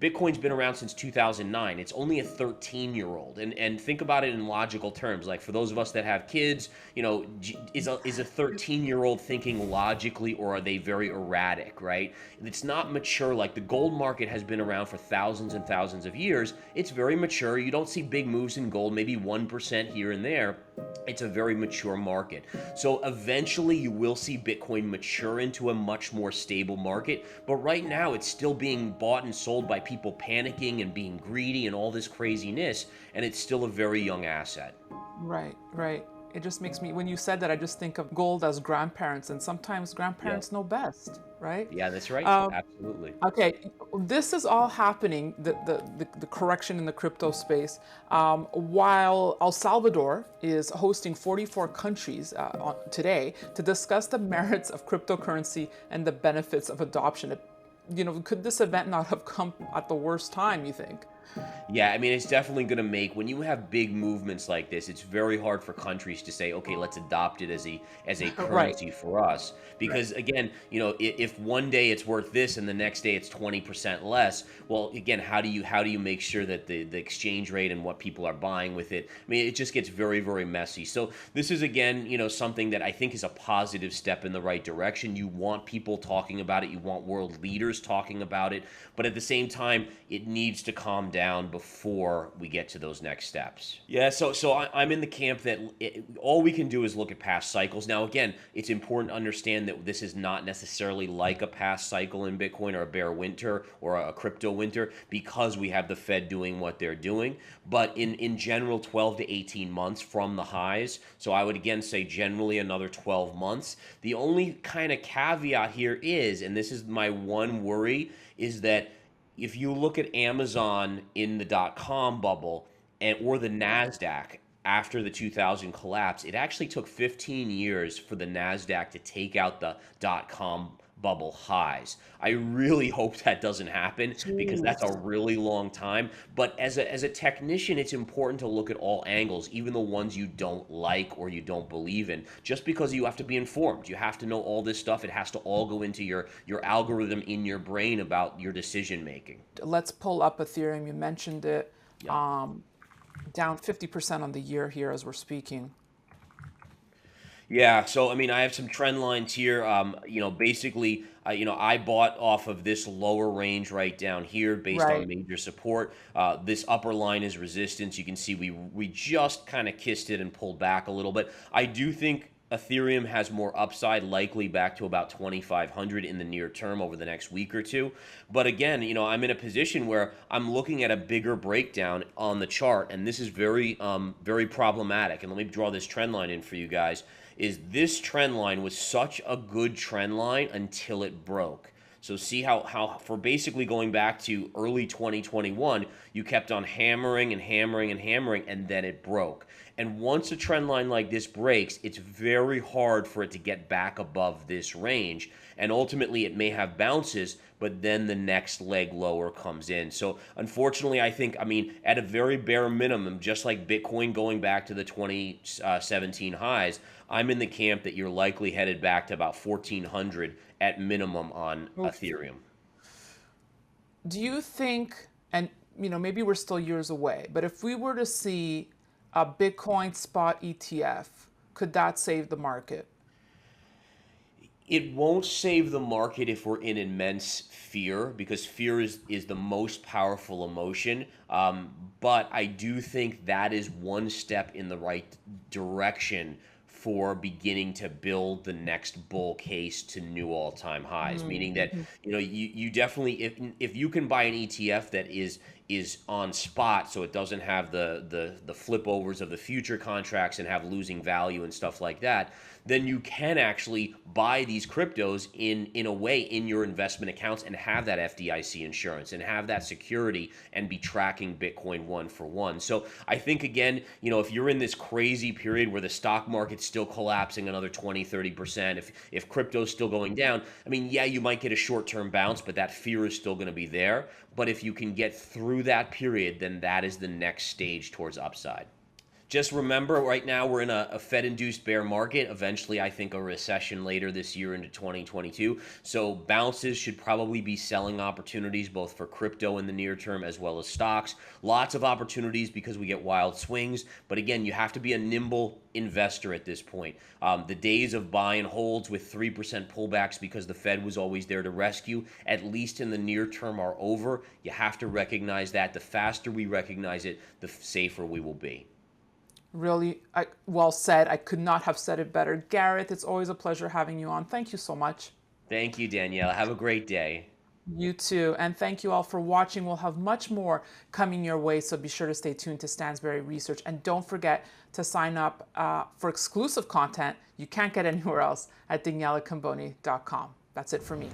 Bitcoin's been around since 2009. It's only a 13-year-old. And think about it in logical terms. Like for those of us that have kids, is a 13-year-old thinking logically, or are they very erratic, right? It's not mature. Like the gold market has been around for thousands and thousands of years. It's very mature. You don't see big moves in gold, maybe 1% here and there. It's a very mature market. So eventually you will see Bitcoin mature into a much more stable market. But right now it's still being bought and sold by people panicking and being greedy and all this craziness. And it's still a very young asset. Right, right. It just makes me, when you said that, I just think of gold as grandparents, and sometimes Yeah. grandparents know best, right? Yeah, that's right. Um, Absolutely. okay, this is all happening, the correction in the crypto space, while El Salvador is hosting 44 countries today to discuss the merits of cryptocurrency and the benefits of adoption. Could this event not have come at the worst time, you think? Yeah, I mean, it's definitely going to make when you have big movements like this, it's very hard for countries to say, okay, let's adopt it as a Right, currency for us. right. Because again, if one day it's worth this and the next day it's 20% less, well, again, how do you make sure that the exchange rate and what people are buying with it? I mean, it just gets very, very messy. So this is again, something that I think is a positive step in the right direction. You want people talking about it, you want world leaders talking about it, but at the same time, it needs to calm down before we get to those next steps. Yeah, so I'm in the camp that all we can do is look at past cycles. Now, again, it's important to understand that this is not necessarily like a past cycle in Bitcoin or a bear winter or a crypto winter because we have the Fed doing what they're doing. But in general, 12 to 18 months from the highs. So I would again say generally another 12 months. The only kind of caveat here is, and this is my one worry, is that if you look at Amazon in the dot-com bubble or the Nasdaq after the 2000 collapse, it actually took 15 years for the Nasdaq to take out the dot-com bubble highs. I really hope that doesn't happen because that's a Jeez. really long time. But as a technician, it's important to look at all angles, even the ones you don't like or you don't believe in, just because you have to be informed. You have to know all this stuff. It has to all go into your algorithm in your brain about your decision making. Let's pull up Ethereum. You mentioned it. Yeah. Um, Down 50% on the year here as we're speaking. Yeah, so I mean, I have some trend lines here. Basically, I bought off of this lower range right down here based on Right. major support. This upper line is resistance. You can see we just kind of kissed it and pulled back a little bit. I do think Ethereum has more upside, likely back to about 2,500 in the near term over the next week or two. But again, I'm in a position where I'm looking at a bigger breakdown on the chart, and this is very, very problematic. And let me draw this trend line in for you guys. Is this trend line was such a good trend line until it broke. So see how for basically going back to early 2021, you kept on hammering and hammering and hammering, and then it broke. And once a trend line like this breaks, it's very hard for it to get back above this range. And ultimately, it may have bounces, but then the next leg lower comes in. So unfortunately, I mean, at a very bare minimum, just like Bitcoin going back to the 2017 highs, I'm in the camp that you're likely headed back to about 1400 at minimum on Oof. Ethereum. Do you think, and maybe we're still years away, but if we were to see a Bitcoin spot ETF, could that save the market? It won't save the market if we're in immense fear because fear is the most powerful emotion. But I do think that is one step in the right direction for beginning to build the next bull case to new all-time highs. Meaning that Mm-hmm. you definitely if you can buy an ETF that is on spot, so it doesn't have the flip overs of the future contracts and have losing value and stuff like that, then you can actually buy these cryptos in a way in your investment accounts and have that FDIC insurance and have that security and be tracking Bitcoin one for one. So I think again, if you're in this crazy period where the stock market's still collapsing another 20-30%, if crypto's still going down, I mean, yeah, you might get a short-term bounce, but that fear is still going to be there. But if you can get through that period, then that is the next stage towards upside. Just remember, right now we're in a Fed-induced bear market. Eventually, I think a recession later this year into 2022. So bounces should probably be selling opportunities both for crypto in the near term as well as stocks. Lots of opportunities because we get wild swings. But again, you have to be a nimble investor at this point. The days of buy and holds with 3% pullbacks because the Fed was always there to rescue, at least in the near term, are over. You have to recognize that. The faster we recognize it, the safer we will be. Really well said. I could not have said it better. Gareth, it's always a pleasure having you on. Thank you so much. Thank you, Danielle. Have a great day. You too. And thank you all for watching. We'll have much more coming your way, so be sure to stay tuned to Stansberry Research. And don't forget to sign up for exclusive content you can't get anywhere else at danielacamboni.com. That's it for me.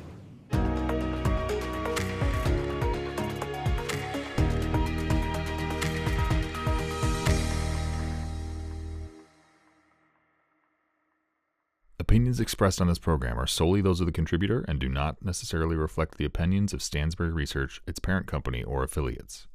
Opinions expressed on this program are solely those of the contributor and do not necessarily reflect the opinions of Stansberry Research, its parent company, or affiliates.